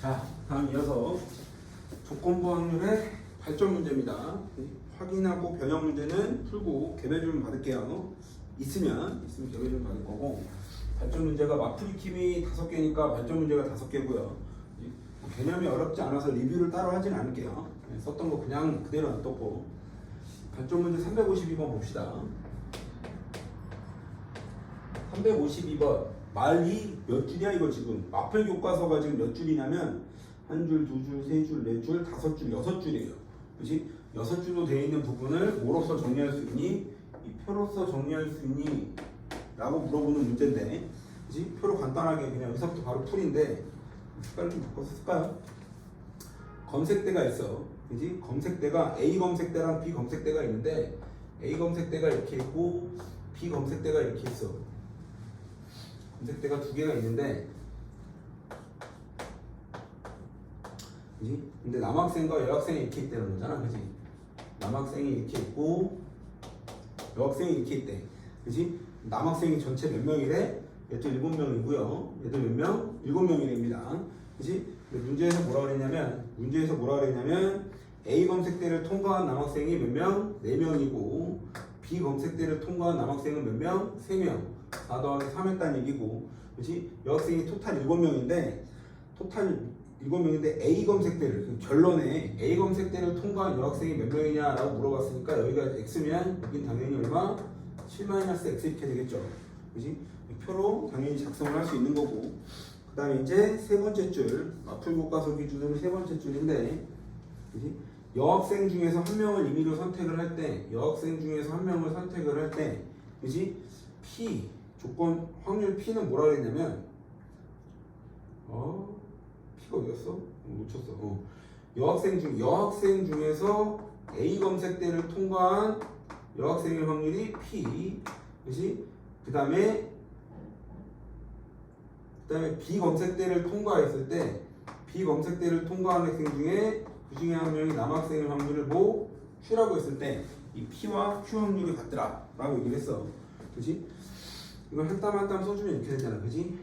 자, 다음 이어서 조건부 확률의 발전 문제입니다. 확인하고 변형 문제는 풀고 개별주문 받을게요. 있으면 개별주문 받을 거고, 발전 문제가 마프리킴이 5개니까 발전 문제가 5개고요. 개념이 어렵지 않아서 리뷰를 따로 하진 않을게요. 썼던 거 그냥 그대로 놔뒀고, 발전 문제 352번 봅시다. 352번 말이 몇 줄이야 이거 지금? 마플 교과서가 지금 몇 줄이냐면 한 줄, 두 줄, 세 줄, 네 줄, 5줄, 6줄이에요. 그렇지? 6줄로 되어 있는 부분을 뭐로써 정리할 수 있니? 이 표로써 정리할 수 있니? 라고 물어보는 문제인데, 그렇지? 표로 간단하게 그냥 여기서부터 바로 풀인데 색깔 좀 바꿔서 쓸까요? 검색대가 있어. 그렇지? 검색대가 A 검색대랑 B 검색대가 있는데 A 검색대가 이렇게 있고 B 검색대가 이렇게 있어. 검색대가 2개가 있는데, 그지? 근데 남학생과 여학생이 이렇게 있다는 거잖아, 그지? 남학생이 이렇게 있고 여학생이 이렇게 있대, 그지? 남학생이 전체 몇 명이래? 얘도 7명이고요. 얘도 몇 명? 7명이랍니다. 그지? 근데 문제에서 뭐라 그랬냐면 A 검색대를 통과한 남학생이 몇 명? 4명이고 B 검색대를 통과한 남학생은 몇 명? 3명. 4 더하기 3 했다는 얘기고, 그렇지? 여학생이 토탈 7명인데 A 검색대를, 결론에 A 검색대를 통과한 여학생이 몇 명이냐라고 물어봤으니까 여기가 X면 여긴 당연히 얼마? 7-X 이렇게 되겠죠. 그렇지? 표로 당연히 작성을 할 수 있는 거고, 그 다음에 이제 세 번째 줄, 마플 교과서 기준으로 세 번째 줄인데, 그렇지? 여학생 중에서 한 명을 임의로 선택을 할 때, 그렇지? P 조건 확률 P는 뭐라 그랬냐면 P가 어디였어? 놓쳤어. 여학생 중에서 A 검색대를 통과한 여학생의 확률이 P, 그렇지? 그다음에 B 검색대를 통과했을 때 B 검색대를 통과한 학생 중에 그 중에 한 명이 남학생의 확률을 Q라고 했을 때 이 P와 Q 확률이 같더라 라고 얘기를 했어. 그렇지? 이걸 한 땀 한 땀 써주면 이렇게 되잖아, 그지?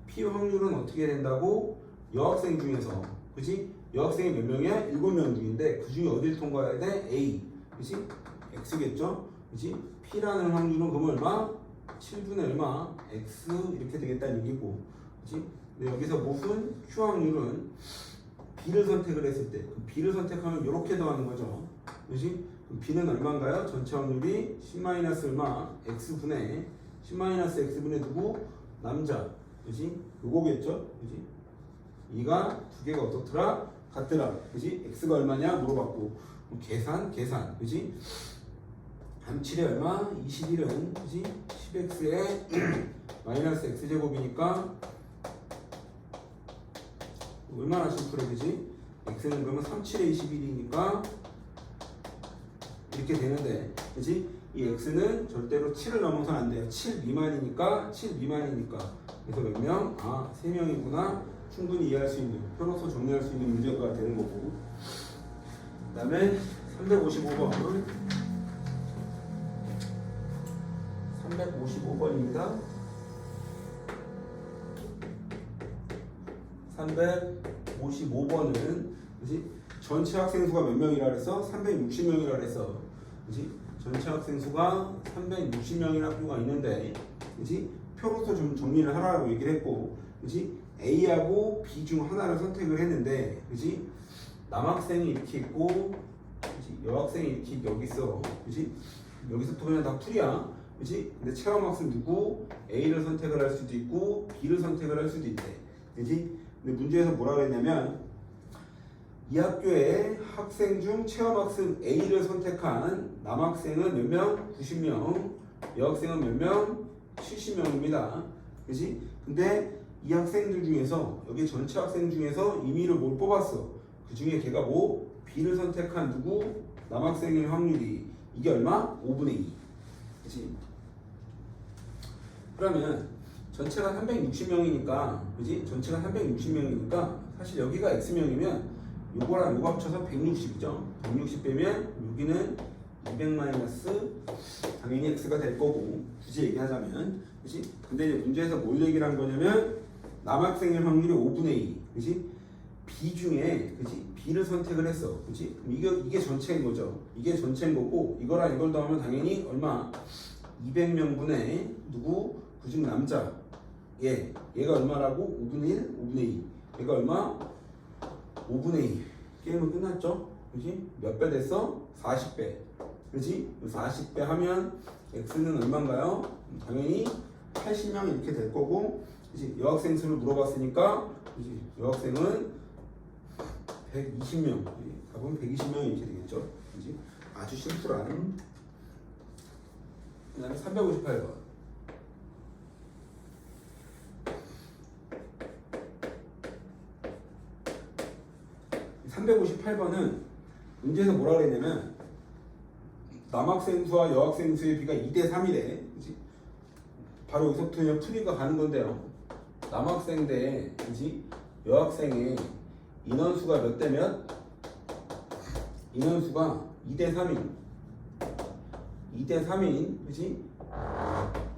P 확률은 어떻게 된다고? 여학생 중에서, 그지? 여학생이 몇 명이야? 7명 중인데 그 중에 어디를 통과해야 돼? A, 그지? X겠죠? 그지? P라는 확률은 그럼 얼마? 7분의 얼마? X 이렇게 되겠다는 얘기고, 그지? 근데 여기서 무슨 Q 확률은 B를 선택을 했을 때, B를 선택하면 이렇게 더하는 거죠, 그지? 그럼 B는 얼마인가요? 전체 확률이 10- 얼마? X분의 10-X분의 누구? 남자, 그지? 요거겠죠? 그지? 이가 2개가 어떻더라? 같더라, 그지? X가 얼마냐? 물어봤고, 계산, 그지? 한 7에 얼마? 21은, 그지? 10X에 마이너스 X제곱이니까 얼마나 심플해, 그지? X는 그러면 37에 21이니까 이렇게 되는데, 그지? 이 X는 절대로 7을 넘어서는 안 돼요. 7 미만이니까. 그래서 몇 명? 3명이구나. 충분히 이해할 수 있는, 표로서 정리할 수 있는 문제가 되는 거고. 그 다음에 355번입니다. 355번은, 그지? 전체 학생 수가 몇 명이라 그랬어? 360명이라 그랬어. 그지? 전체 학생 수가 360명인 학교가 있는데, 그지? 표로서 좀 정리를 하라고 얘기를 했고, 그지? A하고 B 중 하나를 선택을 했는데, 그지? 남학생이 이렇게 있고, 그지? 여학생이 이렇게 여기 있어. 그지? 여기서부터 그냥 다 풀이야. 그지? 근데 체험학생 누구? A를 선택을 할 수도 있고, B를 선택을 할 수도 있대. 그지? 근데 문제에서 뭐라 그랬냐면, 이 학교의 학생 중 체험학생 A를 선택한 남학생은 몇 명? 90명. 여학생은 몇 명? 70명입니다. 그지? 근데 이 학생들 중에서, 여기 전체 학생 중에서 임의로 뭘 뽑았어? 그 중에 걔가 B를 선택한 누구? 남학생의 확률이 이게 얼마? 5분의 2. 그지? 그러면 전체가 360명이니까, 그지? 전체가 360명이니까 사실 여기가 X명이면 요거랑 요거 합쳐서 160이죠. 160 빼면 여기는 200- 당연히 X가 될 거고, 굳이 얘기하자면, 그치? 근데 이제 문제에서 뭘 얘기를 한 거냐면 남학생의 확률이 5분의 2, 그치? B 중에 그지 B를 선택을 했어. 그지? 이게 전체인 거죠. 이게 전체인 거고 이거랑 이걸 더하면 당연히 얼마? 200명분의 누구? 그중 남자. 얘가 얼마라고? 5분의 1, 5분의 2. 얘가 얼마? 5분의 2. 게임은 끝났죠? 그지? 몇 배 됐어? 40배. 그지? 40배 하면 x는 얼마인가요? 당연히 80명 이렇게 될 거고, 그지? 여학생 수를 물어봤으니까, 그지? 여학생은 120명. 답은 120명이 이렇게 되겠죠? 그지? 아주 심플한. 그 다음에 358번. 358번은 문제에서 뭐라 그랬냐면 남학생 수와 여학생 수의 비가 2대 3이래. 그치? 바로 여기서부터 그냥 풀이가 가는 건데요. 남학생 대 그치? 여학생의 인원수가 몇 대 몇? 인원수가 2대 3인 2대 3인 그치?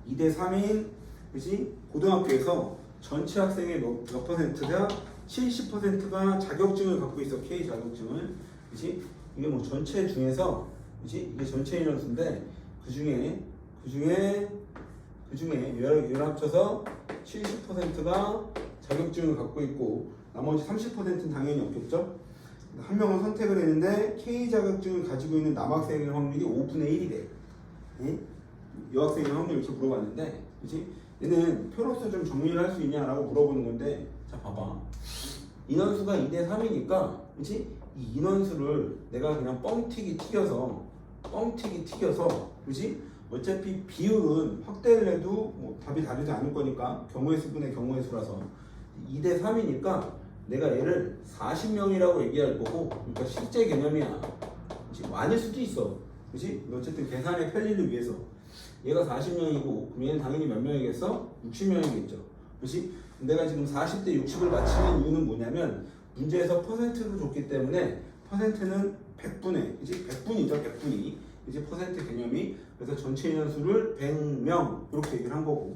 2대 3인 그치? 고등학교에서 전체 학생의 몇 퍼센트가 70%가 자격증을 갖고 있어. K 자격증을. 그치? 이게 뭐 전체 중에서 그치? 이게 전체 인원수인데 그 중에 얘를 합쳐서 70%가 자격증을 갖고 있고 나머지 30%는 당연히 없겠죠? 한 명을 선택을 했는데 K 자격증을 가지고 있는 남학생의 확률이 5분의 1이래. 응? 여학생의 확률 이렇게 물어봤는데 그치? 얘는 표로서 좀 정리를 할 수 있냐라고 물어보는 건데 자 봐봐. 인원수가 2대 3이니까 그치? 이 인원수를 내가 그냥 뻥튀기 튀겨서 그치? 어차피 비율은 확대를 해도 뭐 답이 다르지 않을 거니까 경우의 수분의 경우의 수라서 2대 3이니까 내가 얘를 40명이라고 얘기할 거고 그러니까 실제 개념이야. 그치? 많을 수도 있어. 그치? 어쨌든 계산의 편리를 위해서 얘가 40명이고 그럼 얘는 당연히 몇 명이겠어? 60명이겠죠. 그치? 내가 지금 40대 60을 맞추는 이유는 뭐냐면 문제에서 퍼센트를 줬기 때문에 퍼센트는 100분의 그치? 100분이죠. 100분이 이제 퍼센트 개념이 그래서 전체 인원수를 100명 이렇게 얘기를 한 거고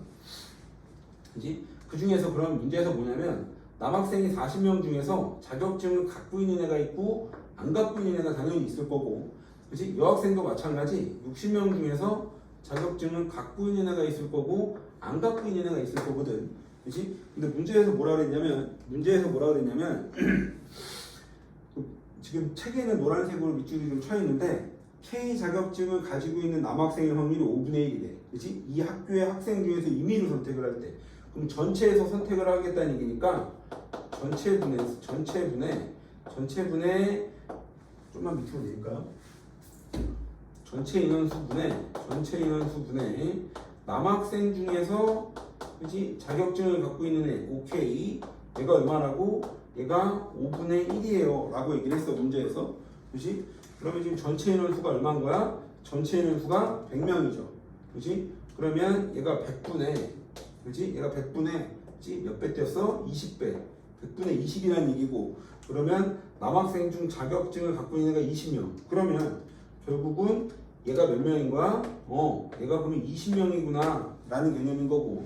그치? 그 중에서 그럼 문제에서 뭐냐면 남학생이 40명 중에서 자격증을 갖고 있는 애가 있고 안 갖고 있는 애가 당연히 있을 거고 그치? 여학생도 마찬가지 60명 중에서 자격증을 갖고 있는 애가 있을 거고 안 갖고 있는 애가 있을 거거든. 그치? 근데 문제에서 뭐라 그랬냐면 지금 책에는 노란색으로 밑줄이 좀 쳐 있는데 K 자격증을 가지고 있는 남학생의 확률이 5분의 1이래. 그치? 이 학교의 학생 중에서 임의로 선택을 할 때 그럼 전체에서 선택을 하겠다는 얘기니까 전체분의 좀만 밑으로 내릴까요? 전체 인원수분의 남학생 중에서 그치? 자격증을 갖고 있는 애 오케이 얘가 얼마라고? 얘가 5분의 1이에요 라고 얘기를 했어 문제에서. 그치? 그러면 지금 전체 인원수가 얼마인 거야? 전체 인원수가 100명이죠. 그치? 그러면 얘가 100분의 그치? 얘가 100분의 그치? 몇 배 뛰었어? 20배 100분의 20이라는 얘기고 그러면 남학생 중 자격증을 갖고 있는 애가 20명 그러면 결국은 얘가 몇 명인 거야? 얘가 그러면 20명이구나 라는 개념인 거고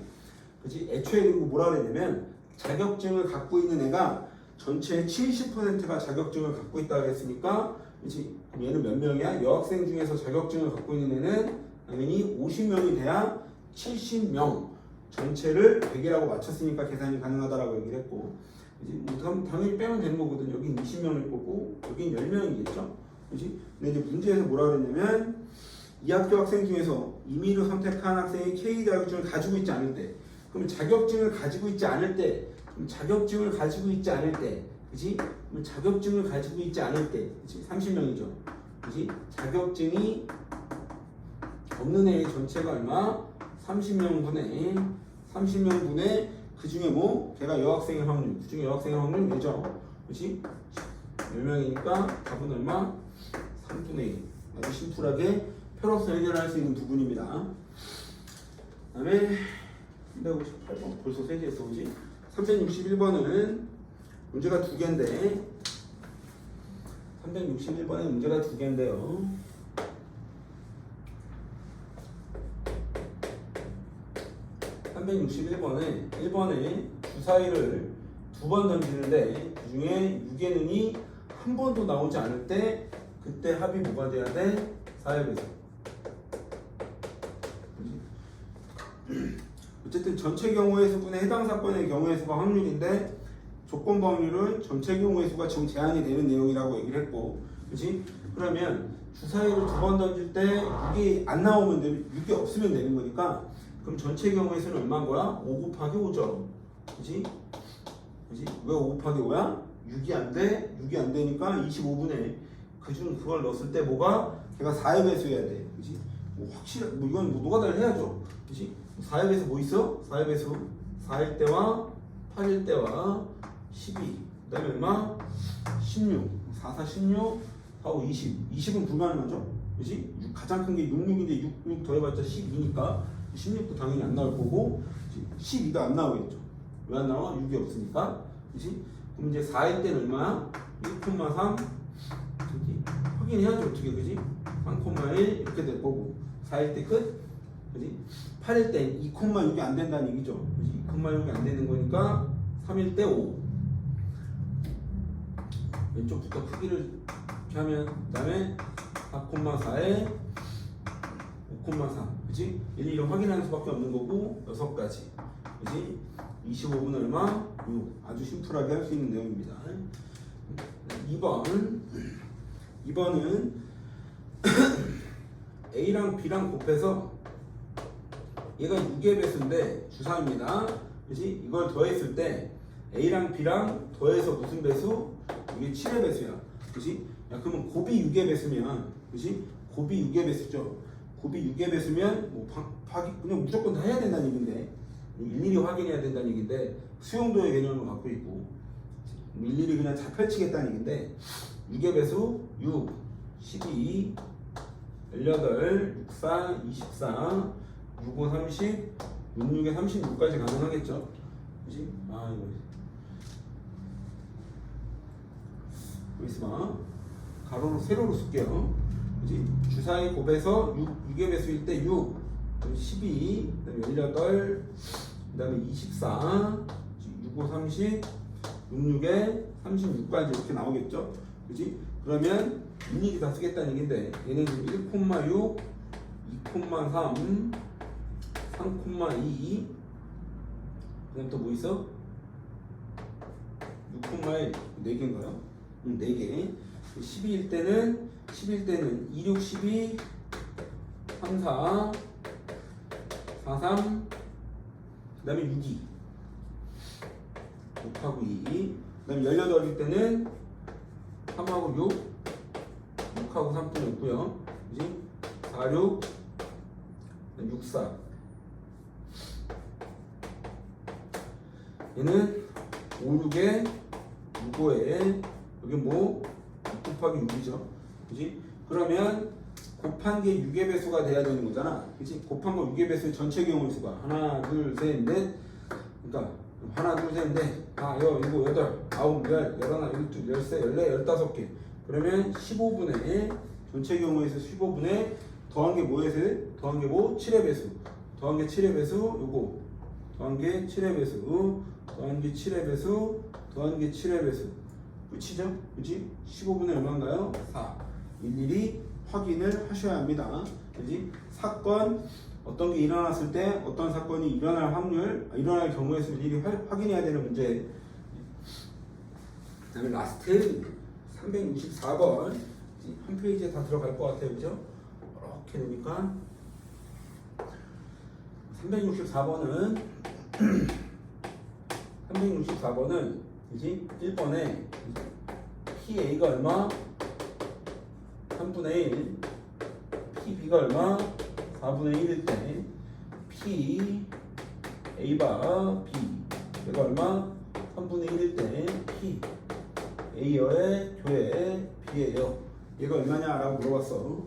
그치? 애초에 그리고 뭐라 그랬냐면 자격증을 갖고 있는 애가 전체의 70%가 자격증을 갖고 있다고 했으니까 그치? 그럼 얘는 몇 명이야? 여학생 중에서 자격증을 갖고 있는 애는 당연히 50명이 돼야 70명 전체를 100이라고 맞췄으니까 계산이 가능하다라고 얘기를 했고 그럼 당연히 빼면 되는 거거든. 여긴 20명일 거고 여긴 10명이겠죠. 그치? 근데 이제 문제에서 뭐라 그랬냐면 이 학교 학생 중에서 임의로 선택한 학생이 K 자격증을 가지고 있지 않을 때 그럼 자격증을 가지고 있지 않을 때 그치? 자격증을 가지고 있지 않을 때 그치? 30명이죠. 그치? 자격증이 없는 애의 전체가 얼마? 30명분의 그 중에 뭐 걔가 여학생의 확률 그 중에 여학생의 확률 왜죠? 그치? 10명이니까 답은 얼마? 3분의 1 아주 심플하게 표로서 해결할 수 있는 부분입니다. 그 다음에 358번 벌써 3개 했어 그치? 361번은 문제가 2개인데 361번에 문제가 2개인데요 361번에 1번에 주사위를 두 번 던지는데 그 중에 6의 는이 한 번도 나오지 않을 때 그때 합이 뭐가 돼야 돼? 4의 배수. 어쨌든 전체 경우의 수분의 해당 사건의 경우의 수가 확률인데 조건 확률은 전체 경우의 수가 지금 제한이 되는 내용이라고 얘기를 했고, 그렇지? 그러면 주사위를 두 번 던질 때 6이 안 나오면 6이 없으면 되는 거니까 그럼 전체 경우의 수는 얼마인 거야? 5 곱하기 5죠. 그렇지? 그렇지? 왜 5 곱하기 5야? 6이 안 돼? 6이 안 되니까 25분의 그중 그걸 넣었을 때 뭐가? 걔가 4의 배수여야 돼. 그렇지? 뭐 확실히 뭐 이건 뭐 노가다를 해야죠. 그렇지? 4의 배수 뭐 있어? 4의 배수 4일 때와 8일 때와 12. 그 다음에 얼마? 16. 4, 4, 16. 4, 5, 20. 20은 불가능하죠? 그치? 가장 큰 게 6, 6인데 6 더해봤자 12니까 16도 당연히 안 나올 거고 12가 안 나오겠죠. 왜 안 나와? 6이 없으니까. 그치? 그럼 이제 4일 때는 얼마야? 1,3. 확인해야죠. 어떻게, 그지? 3,1 이렇게 될 거고 4일 때 끝? 그지? 8일 때 2,6이 안 된다는 얘기죠. 그지? 2,6이 안 되는 거니까 3일 때 5. 왼쪽부터 크기를 이렇게 하면 그 다음에 4,4에 5,3. 그지? 일일이 확인하는 수밖에 없는 거고 6가지. 그지? 25분 얼마? 6. 아주 심플하게 할 수 있는 내용입니다. 2번은 A랑 B랑 곱해서 얘가 6의 배수인데 주사입니다. 그치? 이걸 더했을 때 A랑 B랑 더해서 무슨 배수? 이게 7의 배수야. 그치? 야, 그러면 곱이 6의 배수면, 그치? 곱이 6의 배수죠. 곱이 6의 배수면 뭐 그냥 무조건 다 해야 된다는 얘기인데 일일이 확인해야 된다는 얘기인데 수용도의 개념을 갖고 있고 일일이 그냥 잘 펼치겠다는 얘기인데 6의 배수 6, 12, 18, 64, 24, 65, 30, 66에 36까지 가능하겠죠. 그치? 아, 이거 있어봐. 가로로 세로로 쓸게요. 그치? 주사위 곱해서 6의 배수일 때 6, 12, 그 다음에 18, 그 다음에 24, 65, 30, 66에 36까지 이렇게 나오겠죠. 그치? 그러면 일일이 다 쓰겠다는 얘기인데 얘는 지금 1,6, 2,3, 3,2, 그 다음 또 뭐 있어? 6,1, 4개인가요? 4개. 12일 때는 2, 6, 12, 3, 4, 4, 3, 그 다음에 6, 2 6하고 2. 그 다음에 18일 때는 3하고 6, 6하고 3분의 없고요. 그지? 4, 6, 6, 4. 얘는 5, 6에 6, 5에 여기 뭐 6 곱하기 6이죠. 그지? 그러면 곱한 게 6의 배수가 돼야 되는 거잖아. 그지? 곱한 거 6의 배수의 전체 경우의 수가 하나, 둘, 셋, 넷. 그러니까 하나, 둘, 셋, 넷. 아, 여, 일곱, 여덟, 아홉, 열, 열하나, 열둘, 열세, 열네, 열다섯 개. 그러면 15분의 전체 경우에서 15분의 더한 게 뭐에서? 더한 게 뭐? 7의 배수. 더한 게 7의 배수. 요거. 더한 게 7의 배수. 더한 게 7의 배수. 더한 게 7의 배수. 끝이죠? 그치? 15분의 얼마인가요? 4. 일일이 확인을 하셔야 합니다. 그치? 사건 어떤 게 일어났을 때 어떤 사건이 일어날 확률, 일어날 경우에 수 일일이 확인해야 되는 문제. 그 다음에 라스트 364번 한 페이지에 다 들어갈 것 같아요. 그죠? 이렇게 되니까 364번은 364번은 그지? 1번에 PA가 얼마? 3분의 1 PB가 얼마? 4분의 1일 때 PA바 B 얘가 얼마? 3분의 1일 때 P A여의 교회 B예요. 얘가 얼마냐? 라고 물어봤어.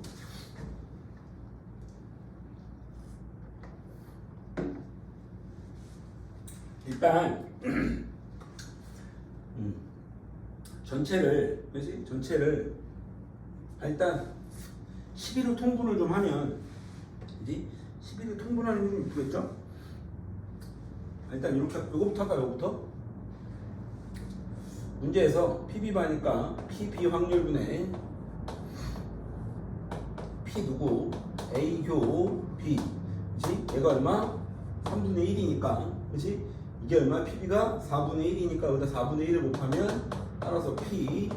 일단 전체를 그렇지? 전체를 일단 11로 통분을 좀 하면 그지? 11로 통분하는 게 좀 이쁘겠죠? 일단 이렇게 요거부터 할까? 요거부터? 문제에서 PB바니까 PB 확률분의 P 누구? A 교 B. 그치? 얘가 얼마? 3분의 1이니까. 그치? 이게 얼마? PB가 4분의 1이니까 여기다 4분의 1을 곱하면 따라서 P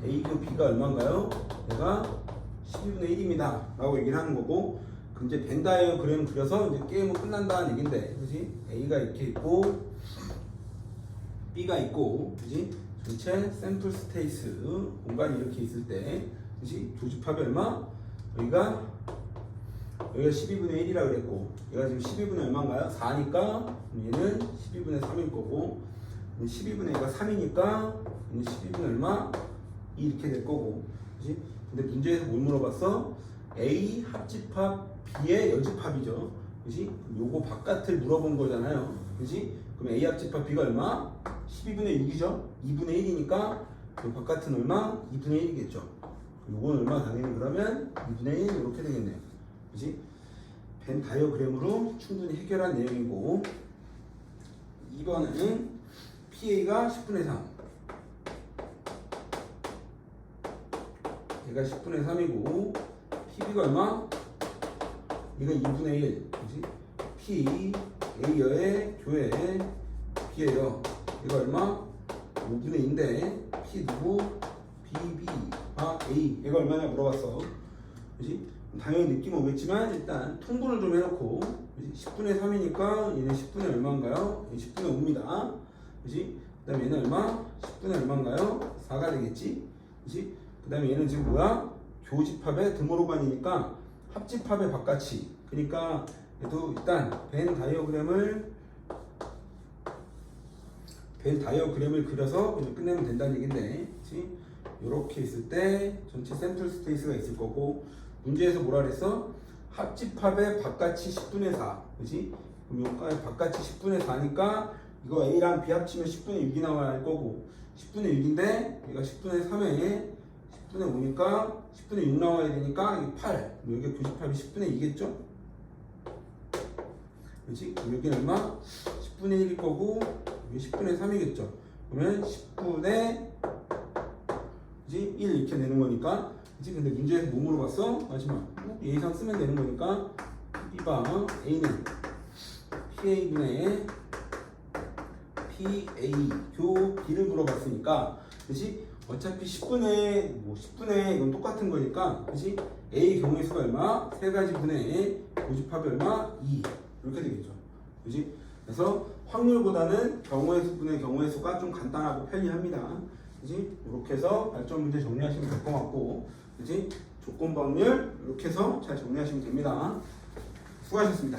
A 교 B가 얼마인가요? 얘가 12분의 1입니다. 라고 얘기를 하는 거고, 그럼 이제 벤 다이어그램 그려서 이제 게임은 끝난다는 얘긴데, 그치? A가 이렇게 있고, B가 있고, 그치? 전체 샘플 스페이스 공간이 이렇게 있을 때, 그치? 조집합이 얼마? 여기가 12분의 1이라 그랬고, 얘가 지금 12분의 얼마인가요? 4니까 얘는 12분의 3일 거고, 12분의 2가 3이니까 얘는 12분의 얼마? 2 이렇게 될 거고, 그치? 근데 문제에서 뭘 물어봤어? A 합집합 B의 여집합이죠, 그치? 요거 바깥을 물어본 거잖아요, 그치? 그럼 A 합집합 B가 얼마? 12분의 6이죠? 2분의 1이니까 그 바깥은 얼마? 2분의 1이겠죠. 요건 얼마? 당연히 그러면 2분의 1 이렇게 되겠네요. 그치? 벤 다이어그램으로 충분히 해결한 내용이고, 2번은 PA가 10분의 3, 얘가 10분의 3이고, PB가 얼마? 얘가 2분의 1. 그치? P A여의 교회 B예요. 얘가 얼마? 5분의 2인데 P 누구? BB A. 얘가 얼마냐 물어봤어. 그치? 당연히 느낌 오겠지만 일단 통분을 좀 해놓고, 그치? 10분의 3이니까 얘는 10분의 얼마인가요? 10분의 5입니다. 그치? 그 다음에 얘는 얼마? 10분의 얼마인가요? 4가 되겠지? 그치? 그 다음에 얘는 지금 뭐야? 교집합의 드모로간이니까 합집합의 바깥이. 그러니까 얘도 일단 벤 다이어그램을 그려서 그냥 끝내면 된다는 얘긴데, 그치? 요렇게 있을 때 전체 샘플 스페이스가 있을 거고, 문제에서 뭐라 그랬어? 합집합의 바깥이 10분의 4, 그치? 그럼 요까지 바깥이 10분의 4니까 이거 A랑 B 합치면 10분의 6이 나와야 할 거고, 10분의 6인데 얘가 10분의 3에 10분의 5니까 10분의 6 나와야 되니까 이게 8. 여기가 교집합이 10분의 2겠죠? 그렇지? 여기는 얼마? 10분의 1일 거고, 여기 10분의 3이겠죠? 그러면 10분의 1 이렇게 되는 거니까, 그치? 근데 문제에서 뭐 물어봤어? 마지막 예상 쓰면 되는 거니까 B바 A는 PA분의 PA 교 B를 물어봤으니까, 그치? 어차피 10분의 이건 똑같은 거니까, 그치? A 경우의 수가 얼마? 세 가지 분의 교집합이 얼마? 2 이렇게 되겠죠, 그치? 그래서 확률보다는 경우의 수분의 경우의 수가 좀 간단하고 편리합니다, 그치? 이렇게 해서 발전 문제 정리하시면 될 것 같고, 그치? 조건 확률 이렇게 해서 잘 정리하시면 됩니다. 수고하셨습니다.